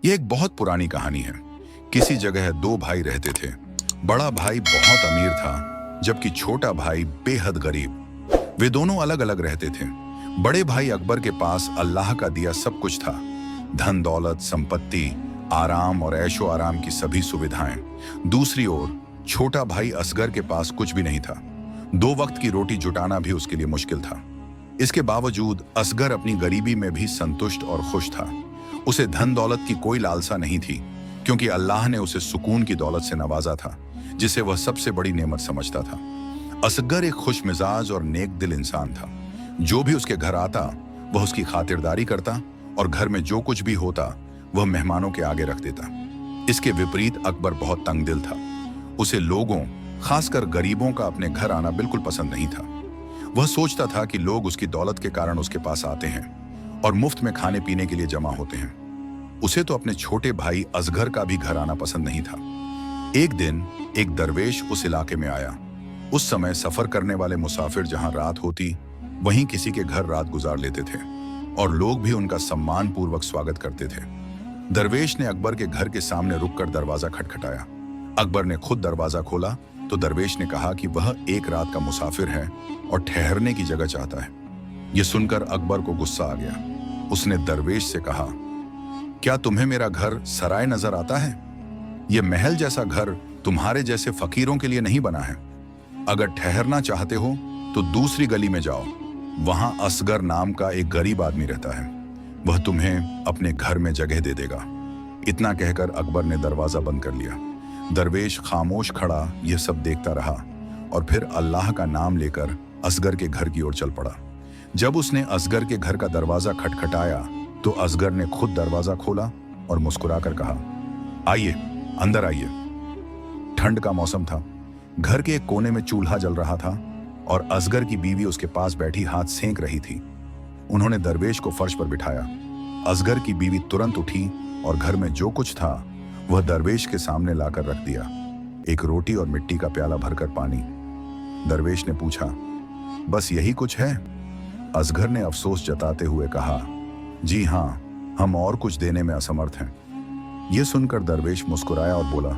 ये एक बहुत पुरानी कहानी है। किसी जगह दो भाई रहते थे। बड़ा भाई बहुत अमीर था, जबकि छोटा भाई बेहद गरीब। वे दोनों अलग अलग रहते थे। बड़े भाई अकबर के पास अल्लाह का दिया सब कुछ था, धन दौलत, संपत्ति, आराम और ऐशो आराम की सभी सुविधाएं। दूसरी ओर छोटा भाई असगर के पास कुछ भी नहीं था। 2 वक्त की रोटी जुटाना भी उसके लिए मुश्किल था। इसके बावजूद असगर अपनी गरीबी में भी संतुष्ट और खुश था। उसे धन दौलत की कोई लालसा नहीं थी, क्योंकि अल्लाह ने उसे सुकून की दौलत से नवाजा था, जिसे वह सबसे बड़ी नेमत समझता था। असगर एक खुश मिजाज और नेक दिल इंसान था। जो भी उसके घर आता वह उसकी खातिरदारी करता, और घर में जो कुछ भी होता वह मेहमानों के आगे रख देता। इसके विपरीत अकबर बहुत तंग दिल था। उसे लोगों, खासकर गरीबों का अपने घर आना बिल्कुल पसंद नहीं था। वह सोचता था कि लोग उसकी दौलत के कारण उसके पास आते हैं और मुफ्त में खाने पीने के लिए जमा होते हैं। उसे तो अपने छोटे भाई असगर का भी घर आना पसंद नहीं था। एक दिन एक दरवेश उस इलाके में आया। उस समय सफर करने वाले मुसाफिर जहां रात होती, वहीं किसी के घर रात गुजार लेते थे, और लोग भी उनका सम्मान पूर्वक स्वागत करते थे। दरवेश ने अकबर के घर के सामने रुककर दरवाजा खटखटाया। अकबर ने खुद दरवाजा खोला तो दरवेश ने कहा कि वह एक रात का मुसाफिर है और ठहरने की जगह चाहता है। यह सुनकर अकबर को गुस्सा आ गया। उसने दरवेश से कहा, क्या तुम्हें मेरा घर सराय नजर आता है? यह महल जैसा घर तुम्हारे जैसे फकीरों के लिए नहीं बना है। अगर ठहरना चाहते हो तो दूसरी गली में जाओ, वहां असगर नाम का एक गरीब आदमी रहता है। वह तुम्हें अपने घर में जगह दे देगा। इतना कहकर अकबर ने दरवाजा बंद कर लिया। दरवेश खामोश खड़ा यह सब देखता रहा, और फिर अल्लाह का नाम लेकर असगर के घर की ओर चल पड़ा। जब उसने असगर के घर का दरवाजा खटखटाया तो असगर ने खुद दरवाजा खोला और मुस्कुराकर कहा, आइए, अंदर आइए। ठंड का मौसम था। घर के एक कोने में चूल्हा जल रहा था और असगर की बीवी उसके पास बैठी हाथ सेंक रही थी। उन्होंने दरवेश को फर्श पर बिठाया। असगर की बीवी तुरंत उठी और घर में जो कुछ था वह दरवेश के सामने लाकर रख दिया। एक रोटी और मिट्टी का प्याला भरकर पानी। दरवेश ने पूछा, बस यही कुछ है? असगर ने अफसोस जताते हुए कहा, जी हाँ, हम और कुछ देने में असमर्थ हैं। यह सुनकर दरवेश मुस्कुराया और बोला,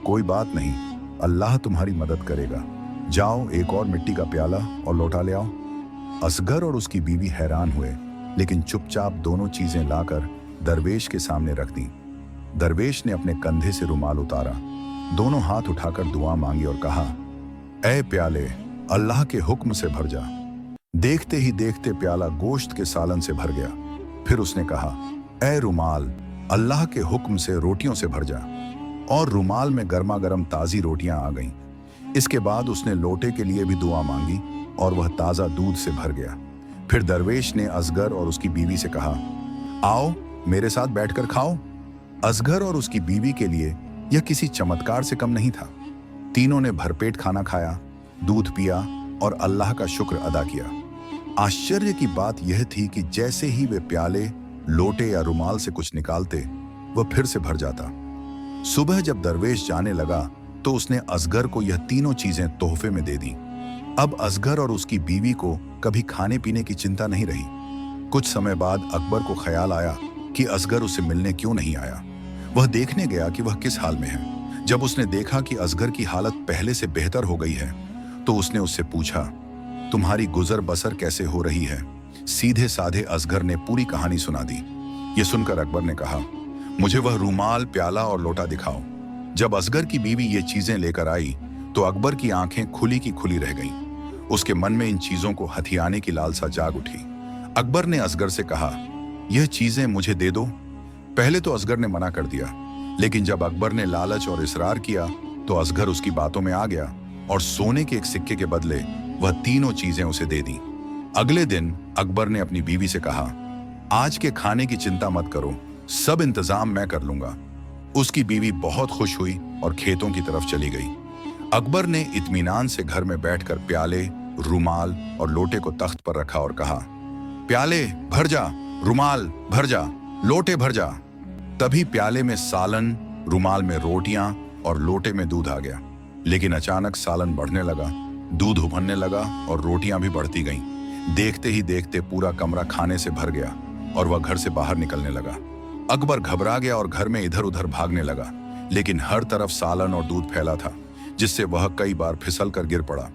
कोई बात नहीं, अल्लाह तुम्हारी मदद करेगा। जाओ, एक और मिट्टी का प्याला और लोटा ले आओ। असगर और उसकी बीवी हैरान हुए, लेकिन चुपचाप दोनों चीजें लाकर दरवेश के सामने रख दी। दरवेश ने अपने कंधे से रुमाल उतारा, दोनों हाथ उठाकर दुआ मांगी और कहा, ऐ प्याले, अल्लाह के हुक्म से भर जा। देखते ही देखते प्याला गोश्त के सालन से भर गया। फिर उसने कहा, ऐ रुमाल, अल्लाह के हुक्म से रोटियों से भर जा। और रुमाल में गर्मा गर्म ताजी रोटियां आ गईं। इसके बाद उसने लोटे के लिए भी दुआ मांगी और वह ताजा दूध से भर गया। फिर दरवेश ने असगर और उसकी बीवी से कहा, आओ, मेरे साथ बैठकर खाओ। असगर और उसकी बीवी के लिए यह किसी चमत्कार से कम नहीं था। तीनों ने भरपेट खाना खाया, दूध पिया और अल्लाह का शुक्र अदा किया। आश्चर्य की बात यह थी कि जैसे ही वे प्याले, लोटे या रुमाल से कुछ निकालते, वह फिर से भर जाता। सुबह जब दरवेश जाने लगा तो उसने असगर को यह तीनों चीजें तोहफे में दे दी। अब असगर और उसकी बीवी को कभी खाने पीने की चिंता नहीं रही। कुछ समय बाद अकबर को ख्याल आया कि असगर उसे मिलने क्यों नहीं आया। वह देखने गया कि वह किस हाल में है। जब उसने देखा कि असगर की हालत पहले से बेहतर हो गई है तो उसने उससे पूछा, तुम्हारी गुजर बसर कैसे हो रही है? सीधे साधे असगर ने पूरी कहानी सुना दी। यह सुनकर अकबर ने कहा, मुझे वह रूमाल, प्याला और लोटा दिखाओ। जब असगर की बीवी ये चीजें लेकर आई तो अकबर की आंखें खुली की खुली रह गईं। उसके मन में इन चीजों को हथियाने की लालसा जाग उठी। अकबर ने असगर से कहा, यह चीजें मुझे दे दो। पहले तो असगर ने मना कर दिया, लेकिन जब अकबर ने लालच और इसरार किया तो असगर उसकी बातों में आ गया और सोने के एक सिक्के के बदले वह तीनों चीजें उसे दे दी। अगले दिन अकबर ने अपनी बीवी से कहा, आज के खाने की चिंता मत करो, सब इंतजाम मैं कर लूंगा। उसकी बीवी बहुत खुश हुई और खेतों की तरफ चली गई। अकबर ने इत्मीनान से घर में बैठकर प्याले, रुमाल और लोटे को तख्त पर रखा और कहा, प्याले भर जा, रुमाल भर जा, लोटे भर जा। तभी प्याले में सालन, रुमाल में रोटियां और लोटे में दूध आ गया। लेकिन अचानक सालन बढ़ने लगा, दूध उबलने लगा और रोटियां भी बढ़ती गईं। देखते ही देखते पूरा कमरा खाने से भर गया और वह घर से बाहर निकलने लगा। अकबर घबरा गया और घर में इधर उधर भागने लगा, लेकिन हर तरफ सालन और दूध फैला था, जिससे वह कई बार फिसल कर गिर पड़ा।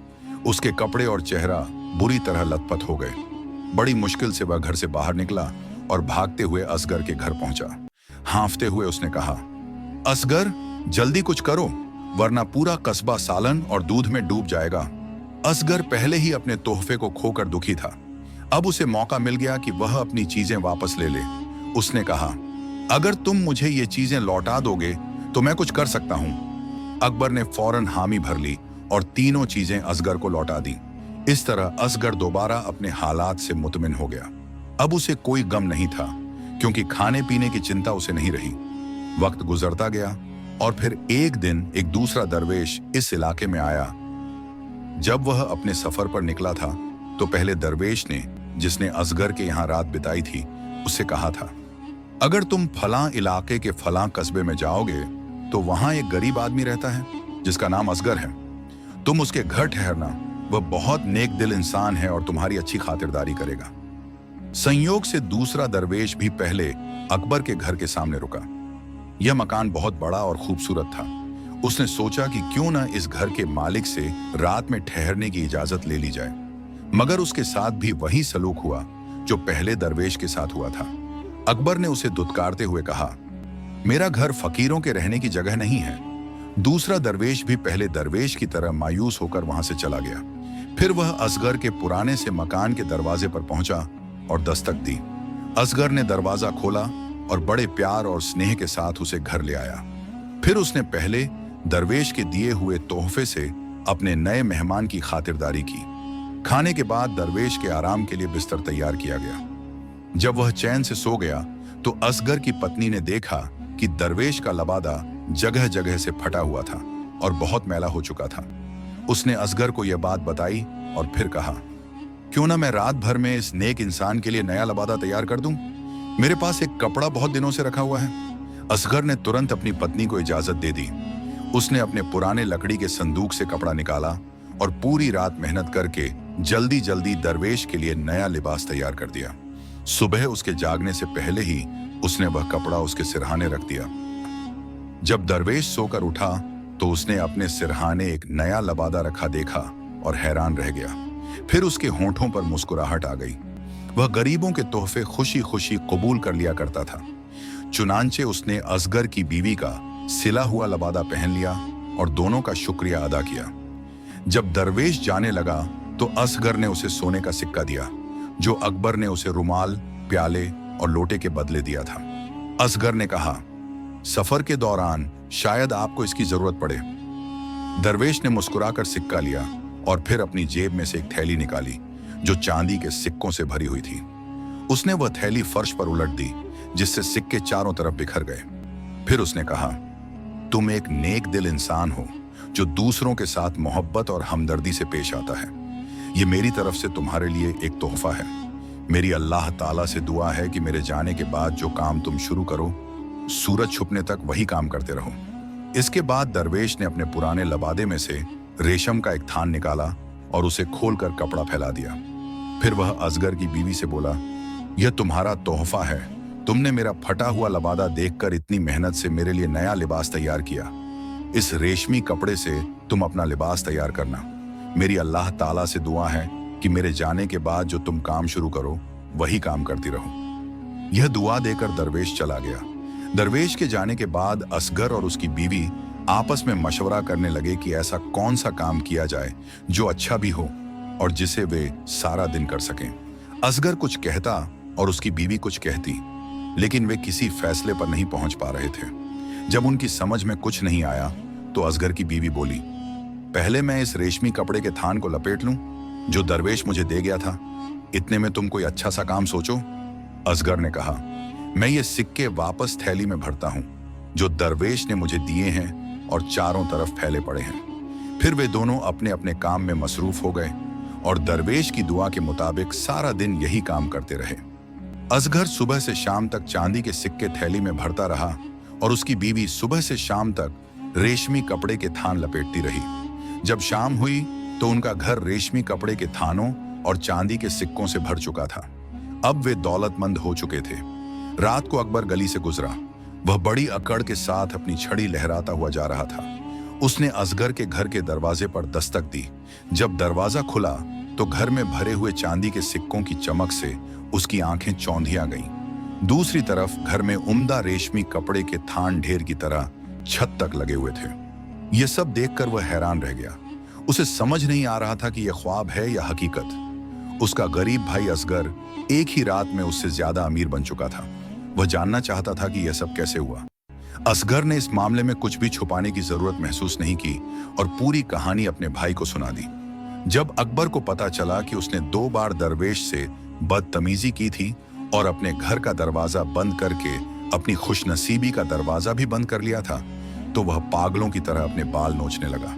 उसके कपड़े और चेहरा बुरी तरह लथपथ हो गए। बड़ी मुश्किल से वह घर से बाहर निकला और भागते हुए असगर के घर पहुंचा। हांफते हुए उसने कहा, असगर, जल्दी कुछ करो, वरना पूरा कस्बा सालन और दूध में डूब जाएगा। असगर पहले ही अपने तोहफे को खोकर दुखी था। अब उसे मौका मिल गया कि वह अपनी चीजें वापस ले ले। उसने कहा, अगर तुम मुझे ये चीजें लौटा दोगे तो मैं कुछ कर सकता हूं। अकबर ने फौरन हामी भर ली और तीनों चीजें असगर को लौटा दी। इस तरह असगर दोबारा अपने हालात से मुतमिन हो गया। अब उसे कोई गम नहीं था, क्योंकि खाने पीने की चिंता उसे नहीं रही। वक्त गुजरता गया और फिर एक दिन एक दूसरा दरवेश इस इलाके में आया। जब वह अपने सफर पर निकला था तो पहले दरवेश ने, जिसने असगर के यहाँ रात बिताई थी, उससे कहा था, अगर तुम फलां इलाके के फलां कस्बे में जाओगे तो वहां एक गरीब आदमी रहता है जिसका नाम असगर है। तुम उसके घर ठहरना, वह बहुत नेक दिल इंसान है और तुम्हारी अच्छी खातिरदारी करेगा। संयोग से दूसरा दरवेश भी पहले अकबर के घर के सामने रुका। यह मकान बहुत बड़ा और खूबसूरत था। उसने सोचा कि क्यों न इस घर के मालिक से रात में ठहरने की इजाजत ले ली जाए, मगर उसके साथ भी वही सलूक हुआ जो पहले दरवेश के साथ हुआ था। अकबर ने उसे दुत्कारते हुए कहा, मेरा घर फकीरों के रहने की जगह नहीं है। दूसरा दरवेश भी पहले दरवेश की तरह मायूस होकर वहां से चला गया। फिर वह असगर के पुराने से मकान के दरवाजे पर पहुंचा और दस्तक दी। असगर ने दरवाजा खोला और बड़े प्यार और स्नेह के साथ उसे घर ले आया। फिर उसने पहले दरवेश के दिए हुए तोहफे से अपने नए मेहमान की खातिरदारी की। खाने के बाद दरवेश के आराम के लिए बिस्तर तैयार किया गया। जब वह चैन से सो गया तो असगर की पत्नी ने देखा कि दरवेश का लबादा जगह जगह से फटा हुआ था और बहुत मैला हो चुका था। उसने असगर को यह बात बताई और फिर कहा, क्यों ना मैं रात भर में इस नेक इंसान के लिए नया लबादा तैयार कर दूं? मेरे पास एक कपड़ा बहुत दिनों से रखा हुआ है। असगर ने तुरंत अपनी पत्नी को इजाजत दे दी। उसने अपने पुराने लकड़ी के संदूक से कपड़ा निकाला और पूरी रात मेहनत करके जल्दी जल्दी दरवेश के लिए नया लिबास तैयार कर दिया। सुबह उसके जागने से पहले ही उसने वह कपड़ा उसके सिरहाने रख दिया। जब दरवेश सोकर उठा तो उसने अपने सिरहाने एक नया लबादा रखा देखा और हैरान रह गया। फिर उसके होंठों पर मुस्कुराहट आ गई। वह गरीबों के तोहफे खुशी खुशी कबूल कर लिया करता था। चुनांचे उसने असगर की बीवी का सिला हुआ लबादा पहन लिया और दोनों का शुक्रिया अदा किया। जब दरवेश जाने लगा तो असगर ने उसे सोने का सिक्का दिया, जो अकबर ने उसे रुमाल, प्याले और लोटे के बदले दिया था। असगर ने कहा, सफर के दौरान शायद आपको इसकी जरूरत पड़े। दरवेश ने मुस्कुराकर सिक्का लिया और फिर अपनी जेब में से एक थैली निकाली जो चांदी के सिक्कों से भरी हुई थी। उसने वह थैली फर्श पर उलट दी, जिससे सिक्के चारों तरफ बिखर गए। फिर उसने कहा, तुम एक नेक दिल इंसान हो जो दूसरों के साथ मोहब्बत और हमदर्दी से पेश आता है। ये मेरी तरफ से तुम्हारे लिए एक तोहफा है। मेरी अल्लाह ताला से दुआ है कि मेरे जाने के बाद जो काम तुम शुरू करो, सूरज छुपने तक वही काम करते रहो। इसके बाद दरवेश ने अपने पुराने लबादे में से रेशम का एक थान निकाला और उसे खोलकर कपड़ा फैला दिया। फिर वह असगर की बीवी से बोला, यह तुम्हारा तोहफा है। तुमने मेरा फटा हुआ लबादा देखकर इतनी मेहनत से मेरे लिए नया लिबास तैयार किया। इस रेशमी कपड़े से तुम अपना लिबास तैयार करना। मेरी अल्लाह ताला से दुआ है कि मेरे जाने के बाद जो तुम काम शुरू करो वही काम करती रहो। यह दुआ देकर दरवेश चला गया। दरवेश के जाने के बाद असगर और उसकी बीवी आपस में मशवरा करने लगे कि ऐसा कौन सा काम किया जाए जो अच्छा भी हो और जिसे वे सारा दिन कर सकें। असगर कुछ कहता और उसकी बीवी कुछ कहती, लेकिन वे किसी फैसले पर नहीं पहुंच पा रहे थे। जब उनकी समझ में कुछ नहीं आया तो असगर की बीवी बोली, पहले मैं इस रेशमी कपड़े के थान को लपेट लूं जो दरवेश मुझे दे गया था। इतने में तुम कोई अच्छा सा काम सोचो। असगर ने कहा, मैं ये सिक्के वापस थैली में भरता हूं जो दरवेश ने मुझे दिए हैं और चारों तरफ फैले पड़े हैं। फिर वे दोनों अपने अपने काम में मसरूफ हो गए और दरवेश की दुआ के मुताबिक सारा दिन यही काम करते रहे। असगर सुबह से शाम तक चांदी के सिक्के थैली में भरता रहा और उसकी बीवी सुबह से शाम तक रेशमी कपड़े के थान लपेटती रही। जब शाम हुई तो उनका घर रेशमी कपड़े के थानों और चांदी के सिक्कों से भर चुका था। अब वे दौलतमंद हो चुके थे। रात को अकबर गली से गुजरा। वह बड़ी अकड़ के साथ अपनी छड़ी लहराता हुआ जा रहा था। उसने असगर के घर के दरवाजे पर दस्तक दी। जब दरवाजा खुला तो घर में भरे हुए चांदी के सिक्कों की चमक से उसकी आंखें चौंधिया गईं। दूसरी तरफ घर में उम्दा रेशमी कपड़े के थान ढेर की तरह छत तक लगे हुए थे। यह सब देखकर वह हैरान रह गया। उसे समझ नहीं आ रहा था कि यह ख्वाब है या हकीकत। उसका गरीब भाई असगर एक ही रात में उससे ज्यादा अमीर बन चुका था। वह जानना चाहता था कि यह सब कैसे हुआ। असगर ने इस मामले में कुछ भी छुपाने की जरूरत महसूस नहीं की और पूरी कहानी अपने भाई को सुना दी। जब अकबर को पता चला कि उसने 2 बार दरवेश से बदतमीजी की थी और अपने घर का दरवाजा बंद करके अपनी खुशनसीबी का दरवाजा भी बंद कर लिया था, तो वह पागलों की तरह अपने बाल नोचने लगा।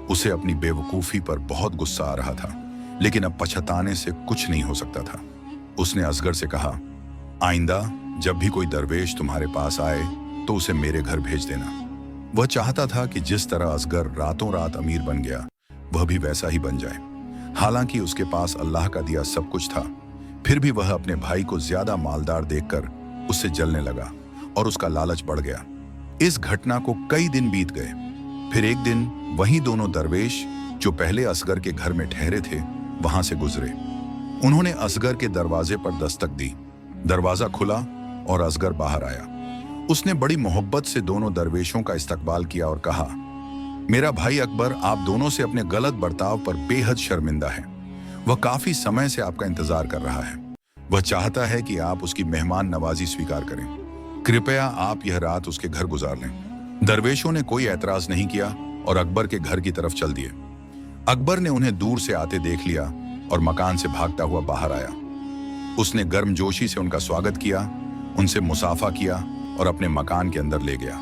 उसे अपनी बेवकूफी पर बहुत गुस्सा आ रहा था, लेकिन अब पछताने से कुछ नहीं हो सकता था। उसने असगर से कहा, आइंदा जब भी कोई दरवेश तुम्हारे पास आए तो उसे मेरे घर भेज देना। वह चाहता था कि जिस तरह असगर रातों रात अमीर बन गया, वह भी वैसा ही बन जाए। हालांकि उसके पास अल्लाह का दिया सब कुछ था, फिर भी वह अपने भाई को ज्यादा मालदार देखकर उससे जलने लगा और उसका लालच बढ़ गया। इस घटना को कई दिन बीत गए। फिर एक दिन वही दोनों दरवेश जो पहले असगर के घर में ठहरे थे, वहां से गुजरे। उन्होंने असगर के दरवाजे पर दस्तक दी। दरवाजा खुला और असगर बाहर आया। उसने बड़ी मोहब्बत से दोनों दरवेशों का इस्तकबाल किया और कहा, मेरा भाई अकबर आप दोनों से अपने गलत बर्ताव पर बेहद शर्मिंदा है। वह काफी समय से आपका इंतजार कर रहा है। वह चाहता है कि आप उसकी मेहमान नवाजी स्वीकार करें। कृपया आप यह रात उसके घर गुजार लें। दरवेशों ने कोई ऐतराज नहीं किया और अकबर के घर की तरफ चल दिए। अकबर ने उन्हें दूर से आते देख लिया और मकान से भागता हुआ बाहर आया। उसने गर्मजोशी से उनका स्वागत किया, उनसे मुसाफा किया और अपने मकान के अंदर ले गया।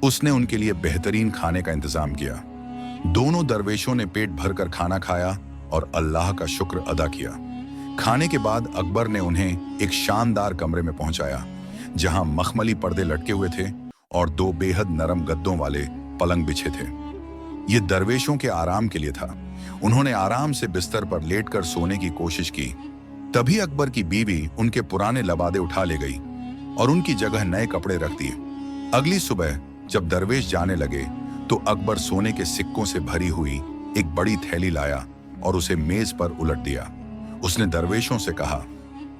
उसने उनके लिए बेहतरीन खाने का इंतजाम किया। दोनों दरवेशों ने पेट भरकर खाना खाया और अल्लाह का शुक्र अदा किया। खाने के बाद अकबर ने उन्हें एक शानदार कमरे में पहुंचाया, जहां मखमली पर्दे लटके हुए थे और 2 बेहद नरम गद्दों वाले पलंग बिछे थे। ये दरवेशों के आराम के लिए था। उन्होंने आराम से बिस्तर पर लेटकर सोने की कोशिश की। तभी अकबर की बीवी उनके पुराने लबादे उठा ले गई और उनकी जगह नए कपड़े रख दिए। अगली सुबह जब दरवेश जाने लगे तो अकबर सोने के सिक्कों से भरी हुई एक बड़ी थैली लाया और उसे मेज पर उलट दिया। उसने दरवेशों से कहा,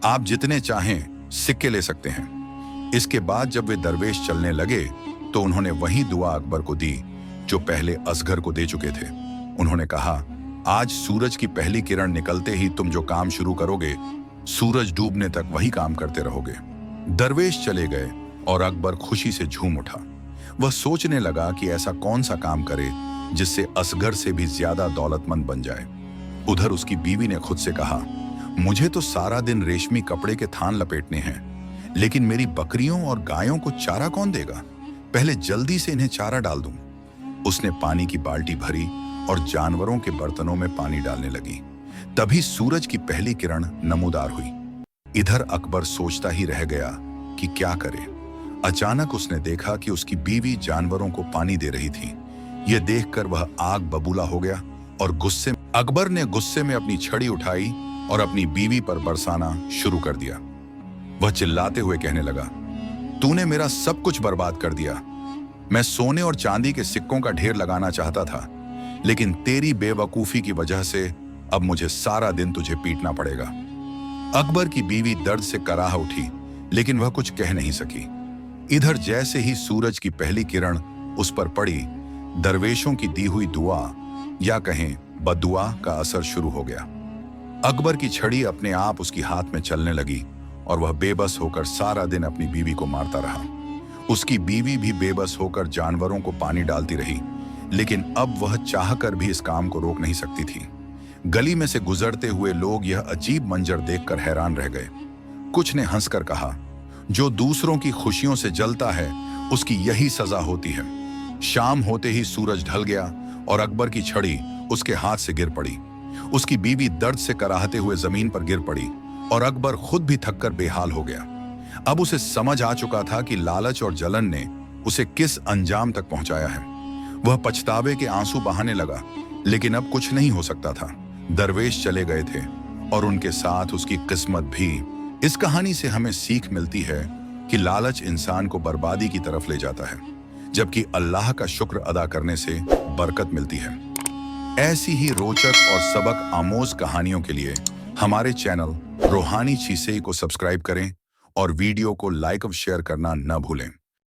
आप जितने चाहें सिक्के ले सकते हैं। इसके बाद जब वे दरवेश चलने लगे तो उन्होंने वही दुआ अकबर को दी जो पहले असगर को दे चुके थे। उन्होंने कहा, आज सूरज की पहली किरण निकलते ही तुम जो काम शुरू करोगे, सूरज डूबने तक वही काम करते रहोगे। दरवेश चले गए और अकबर खुशी से झूम उठा। वह सोचने लगा कि ऐसा कौन सा काम करे जिससे असगर से भी ज्यादा दौलतमंद बन जाए। उधर उसकी बीवी ने खुद से कहा, मुझे तो सारा दिन रेशमी कपड़े के थान लपेटने हैं, लेकिन मेरी बकरियों और गायों को चारा कौन देगा? पहले जल्दी से इन्हें चारा डाल दूं। उसने पानी की बाल्टी भरी और जानवरों के बर्तनों में पानी डालने लगी। तभी सूरज की पहली किरण नमूदार हुई। इधर अकबर सोचता ही रह गया कि क्या करे। अचानक उसने देखा कि उसकी बीवी जानवरों को पानी दे रही थी। यह देखकर वह आग बबूला हो गया और अकबर ने गुस्से में अपनी छड़ी उठाई और अपनी बीवी पर बरसाना शुरू कर दिया। वह चिल्लाते हुए कहने लगा, तूने मेरा सब कुछ बर्बाद कर दिया। मैं सोने और चांदी के सिक्कों का ढेर लगाना चाहता था, लेकिन तेरी बेवकूफी की वजह से अब मुझे सारा दिन तुझे पीटना पड़ेगा। अकबर की बीवी दर्द से कराह उठी, लेकिन वह कुछ कह नहीं सकी। इधर जैसे ही सूरज की पहली किरण उस पर पड़ी, दरवेशों की दी हुई दुआ या कहें बद्दुआ का असर शुरू हो गया। अकबर की छड़ी अपने आप उसकी हाथ में चलने लगी और वह बेबस होकर सारा दिन अपनी बीवी को मारता रहा। उसकी बीवी भी बेबस होकर जानवरों को पानी डालती रही, लेकिन अब वह चाहकर भी इस काम को रोक नहीं सकती थी। गली में से गुजरते हुए लोग यह अजीब मंजर देखकर हैरान रह गए। कुछ ने हंसकर कहा, जो दूसरों की खुशियों से जलता है उसकी यही सजा होती है। शाम होते ही सूरज ढल गया और अकबर की छड़ी उसके हाथ से गिर पड़ी। उसकी बीवी दर्द से कराहते हुए जमीन पर गिर पड़ी और अकबर खुद भी थककर बेहाल हो गया। अब उसे समझ आ चुका था कि लालच और जलन ने उसे किस अंजाम तक पहुंचाया है। वह पछतावे के आंसू बहाने लगा, लेकिन अब कुछ नहीं हो सकता था। दरवेश चले गए थे और उनके साथ उसकी किस्मत भी। इस कहानी से हमें सीख मिलती है कि लालच इंसान को बर्बादी की तरफ ले जाता है, जबकि अल्लाह का शुक्र अदा करने से बरकत मिलती है। ऐसी ही रोचक और सबक आमोज कहानियों के लिए हमारे चैनल रूहानी चीसें को सब्सक्राइब करें और वीडियो को लाइक और शेयर करना न भूलें।